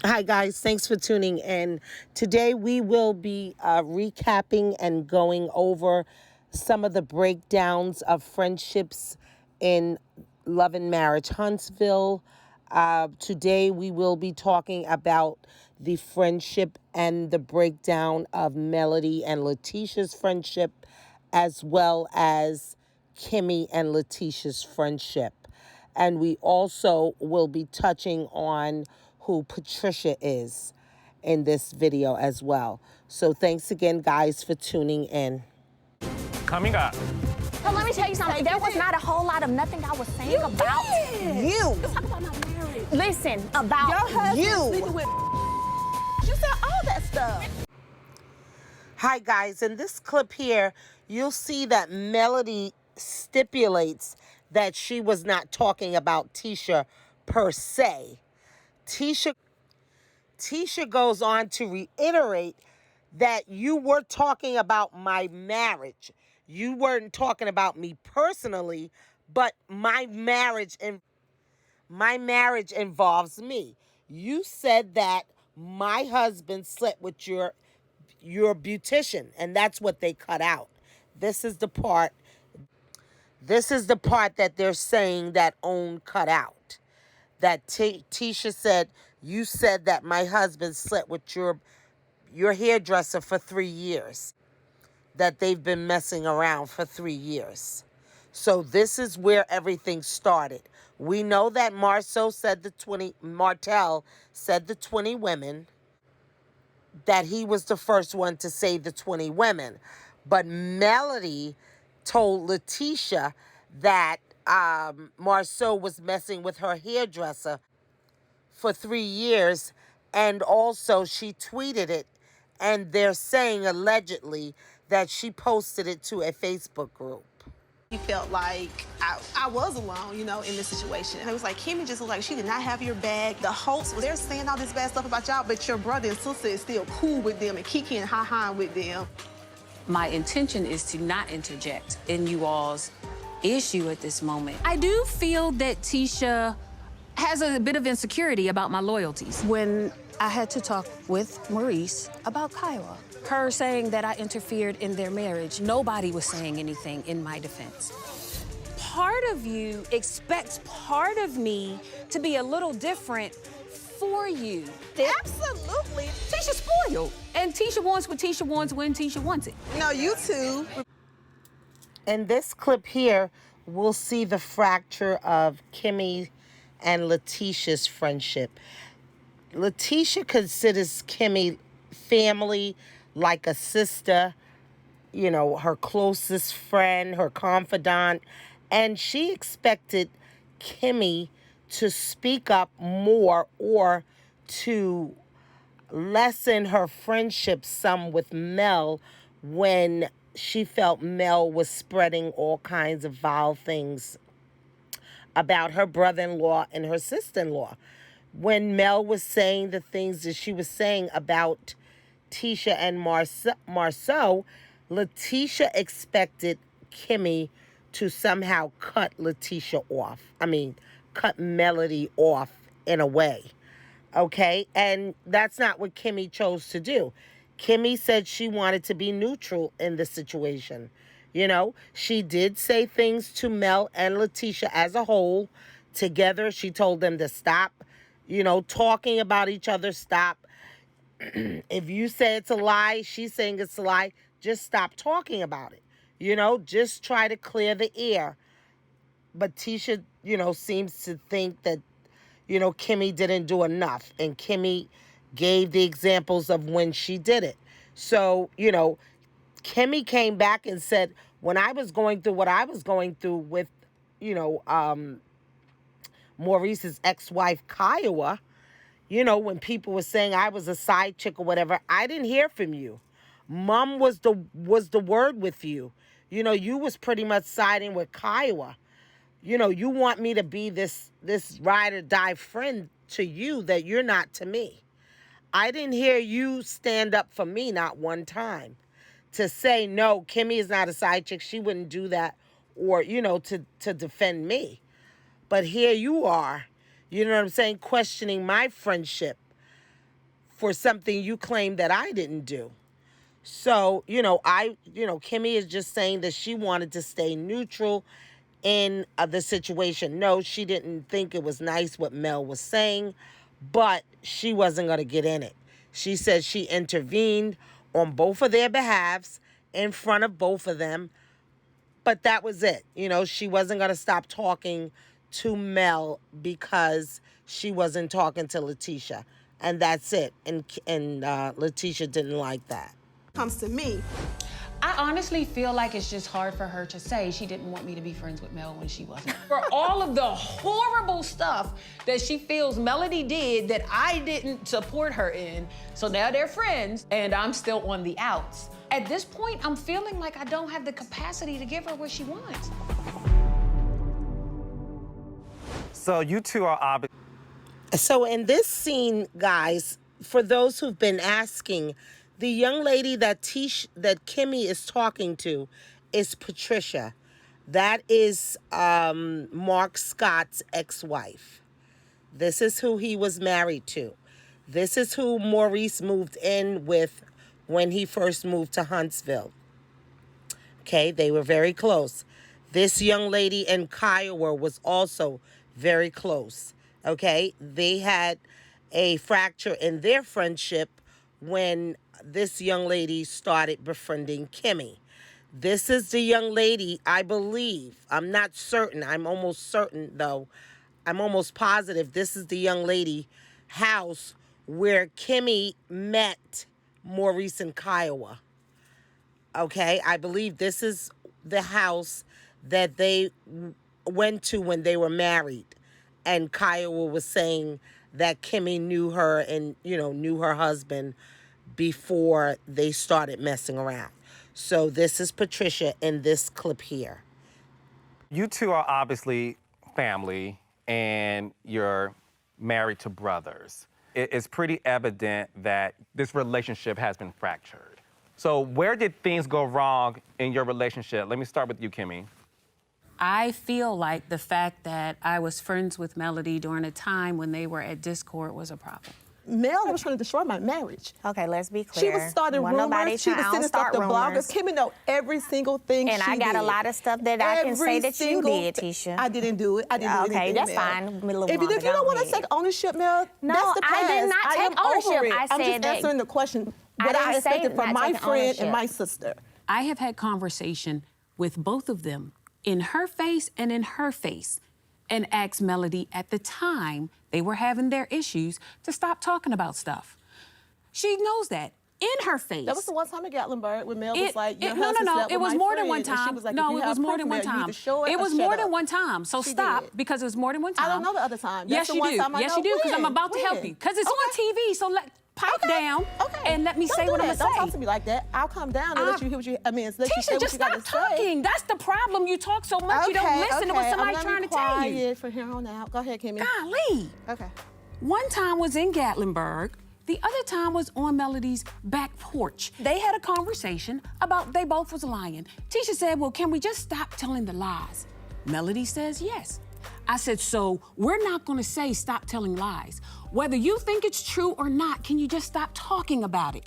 Hi, guys. Thanks for tuning in. Today, we will be recapping and going over some of the breakdowns of friendships in Love and Marriage Huntsville. Today, we will be talking about the friendship and the breakdown of Melody and Latisha's friendship, as well as Kimmi and Latisha's friendship. And we also will be touching on who Patricia is in this video as well. So thanks again, guys, for tuning in. Coming up. So let me tell you something. There was not a whole lot of nothing I was saying about you. Let's talk about my marriage. Listen, about Your husband you. sleeping with you said all that stuff. Hi, guys. In this clip here, you'll see that Melody stipulates that she was not talking about Tisha per se. Tisha goes on to reiterate that you were talking about my marriage. You weren't talking about me personally, but my marriage involves me. You said that my husband slept with your beautician, and that's what they cut out. This is the part that they're saying that OWN cut out. That Tisha said, you said that my husband slept with your hairdresser for 3 years. That they've been messing around for 3 years. So this is where everything started. We know that Martell said the 20 women, that he was the first one to say the 20 women. But Melody told Latisha that Marceau was messing with her hairdresser for 3 years, and also she tweeted it, and they're saying allegedly that she posted it to a Facebook group. He felt like I was alone, in this situation. And it was like, Kimmi just looked like she did not have your bag. The hosts, they're saying all this bad stuff about y'all, but your brother and sister is still cool with them and kiki and ha-ha with them. My intention is to not interject in you all's issue at this moment. I do feel that Tisha has a bit of insecurity about my loyalties. When I had to talk with Maurice about Kyla, her saying that I interfered in their marriage, nobody was saying anything in my defense. Part of you expects part of me to be a little different for you. Absolutely. Tisha's spoiled. And Tisha wants what Tisha wants when Tisha wants it. No, you too. In this clip here, we'll see the fracture of Kimmi and Latisha's friendship. Latisha considers Kimmi family, like a sister, her closest friend, her confidant, and she expected Kimmi to speak up more or to lessen her friendship some with Mel when she felt Mel was spreading all kinds of vile things about her brother-in-law and her sister-in-law. When Mel was saying the things that she was saying about Tisha and Marceau, Latisha expected Kimmi to somehow cut Latisha off. Cut Melody off in a way. Okay? And that's not what Kimmi chose to do. Kimmi said she wanted to be neutral in the situation. She did say things to Mel and Latisha as a whole. Together, she told them to stop, talking about each other. Stop. If you say it's a lie, she's saying it's a lie, just stop talking about it. Just try to clear the air. But Tisha, seems to think that, Kimmi didn't do enough. And Kimmi gave the examples of when she did it. So, Kimmi came back and said, when I was going through what I was going through with, Maurice's ex-wife, Kiowa, when people were saying I was a side chick or whatever, I didn't hear from you. Mom was the word with you. You was pretty much siding with Kiowa. You want me to be this ride or die friend to you that you're not to me. I didn't hear you stand up for me not one time to say, no, Kimmi is not a side chick. She wouldn't do that, or, to defend me. But here you are, questioning my friendship for something you claim that I didn't do. So, Kimmi is just saying that she wanted to stay neutral in the situation. No, she didn't think it was nice what Mel was saying, but she wasn't going to get in it. She said she intervened on both of their behalves in front of both of them, but that was it. She wasn't going to stop talking to Mel because she wasn't talking to Latisha. And that's it. And Latisha didn't like that. Comes to me. I honestly feel like it's just hard for her to say she didn't want me to be friends with Mel when she wasn't. For all of the horrible stuff that she feels Melody did that I didn't support her in, so now they're friends and I'm still on the outs. At this point, I'm feeling like I don't have the capacity to give her what she wants. So you two are obviously. So in this scene, guys, for those who've been asking, the young lady that Kimmi is talking to is Patricia. That is Mark Scott's ex-wife. This is who he was married to. This is who Maurice moved in with when he first moved to Huntsville. Okay, they were very close. This young lady and Kiowa was also very close. Okay, they had a fracture in their friendship when this young lady started befriending Kimmi. This is the young lady, I believe. I'm not certain. I'm almost certain, though. I'm almost positive this is the young lady house where Kimmi met Maurice and Kiowa. Okay, I believe this is the house that they went to when they were married. And Kiowa was saying that Kimmi knew her and, knew her husband before they started messing around. So this is Patricia in this clip here. You two are obviously family and you're married to brothers. It's pretty evident that this relationship has been fractured. So where did things go wrong in your relationship? Let me start with you, Kimmi. I feel like the fact that I was friends with Melody during a time when they were at Discord was a problem. Mel was trying to destroy my marriage. Okay, let's be clear. She was starting rumors. She was sending stuff to bloggers. Kimmi know every single thing and she I got did. a lot of stuff that I can say that you did, Tisha. I didn't do it. I didn't do anything, Okay, that's Mel. fine. If you don't want to take ownership, Mel, No, that's the past. I did not I take am over ownership. it. I I'm said just that- answering the question. I What I didn't say expected from not my taking friend ownership. and my sister. I have had conversation with both of them in her face and in her face and asked Melody at the time they were having their issues to stop talking about stuff. She knows that in her face. That was the one time at Gatlinburg when Mel was like, your no. husband slept It with was my more than friend. one And she time. was like, No, if you it have was more proof, than one Mel, you need time. to show it It or was shut more up. than one time. So She stop did. because it was more than one time. I don't know the other time. Yes, That's the you one do. time I Yes, know. you do. Because I'm When? about to help When? you. Because it's on TV. So pipe down and let me Don't say do what I'm that. gonna say. Don't talk to me like that. I'll come down and let you hear what you. Let you say Tisha, what just you got to stop say. talking. That's the problem. You talk so much, you don't listen to what somebody's trying to tell you. For here on out. Go ahead, Kimmi. Golly. Okay. One time was in Gatlinburg. The other time was on Melody's back porch. They had a conversation about they both was lying. Tisha said, well, can we just stop telling the lies? Melody says yes. I said, so we're not gonna say stop telling lies. Whether you think it's true or not, can you just stop talking about it?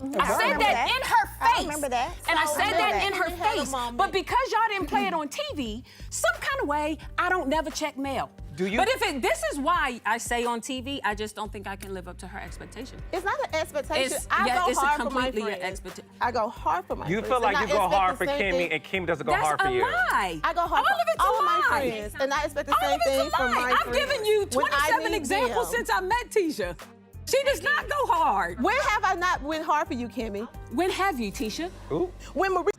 I said that in her face. I remember that. And I So said that in her we had a face. moment. But because y'all didn't play it on TV, some kind of way, I don't never check mail. Do you? But this is why I say on TV, I just don't think I can live up to her expectation. It's not an expectation. It's I go hard for my completely an friends. expectation. I go hard for my You friends. feel like and you I go expect hard the for same Kimmi thing. and Kim doesn't go That's hard for a you. lie. I go hard All of it's for all a of my lie. friends, and I expect the All same of it's thing a from lie. my I've friends. given you When I 27 need examples them. since I met Tisha. She does not go hard. When have I not went hard for you, Kimmi? When have you, Tisha? Ooh. When Marie.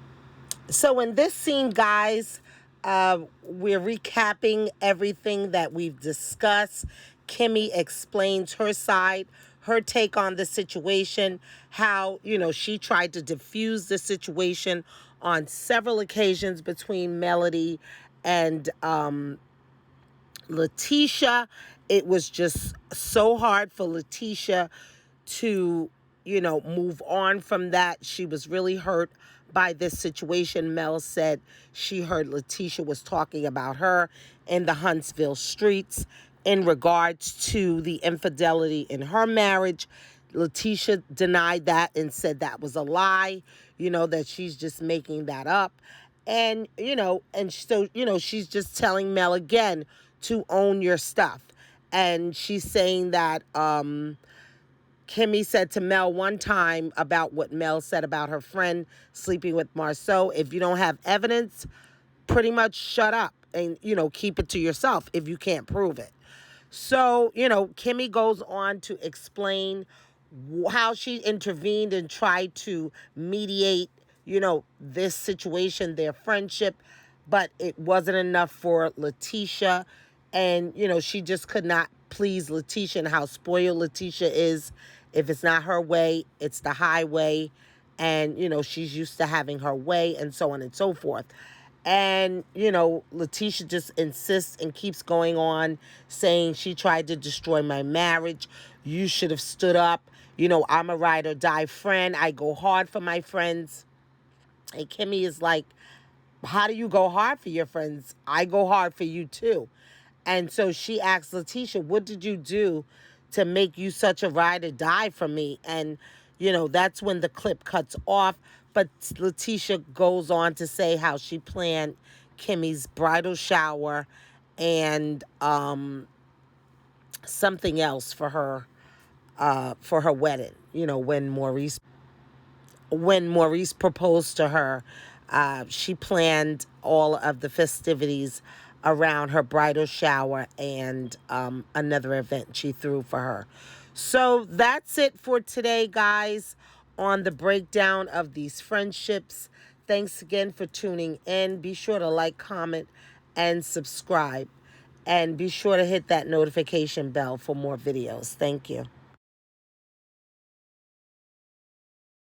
So in this scene, guys, we're recapping everything that we've discussed. Kimmi explains her side, her take on the situation, how, she tried to diffuse the situation on several occasions between Melody and Latisha. It was just so hard for Latisha to, move on from that. She was really hurt by this situation. Mel said she heard Latisha was talking about her in the Huntsville streets in regards to the infidelity in her marriage. Latisha denied that and said that was a lie, that she's just making that up. And, and so, she's just telling Mel again to own your stuff. And she's saying that Kimmi said to Mel one time about what Mel said about her friend sleeping with Marceau, if you don't have evidence, pretty much shut up and, keep it to yourself if you can't prove it. So, Kimmi goes on to explain how she intervened and tried to mediate, this situation, their friendship, but it wasn't enough for Latisha. And, she just could not please Latisha and how spoiled Latisha is. If it's not her way, it's the highway. And, she's used to having her way and so on and so forth. And, Latisha just insists and keeps going on saying she tried to destroy my marriage. You should have stood up. I'm a ride or die friend. I go hard for my friends. And Kimmi is like, how do you go hard for your friends? I go hard for you too. And so she asks Latisha, what did you do to make you such a ride or die for me? And, that's when the clip cuts off. But Latisha goes on to say how she planned Kimmi's bridal shower and something else for her wedding. When Maurice proposed to her, she planned all of the festivities around her bridal shower and another event she threw for her. So that's it for today, guys, on the breakdown of these friendships. Thanks again for tuning in. Be sure to like, comment, and subscribe. And be sure to hit that notification bell for more videos. Thank you.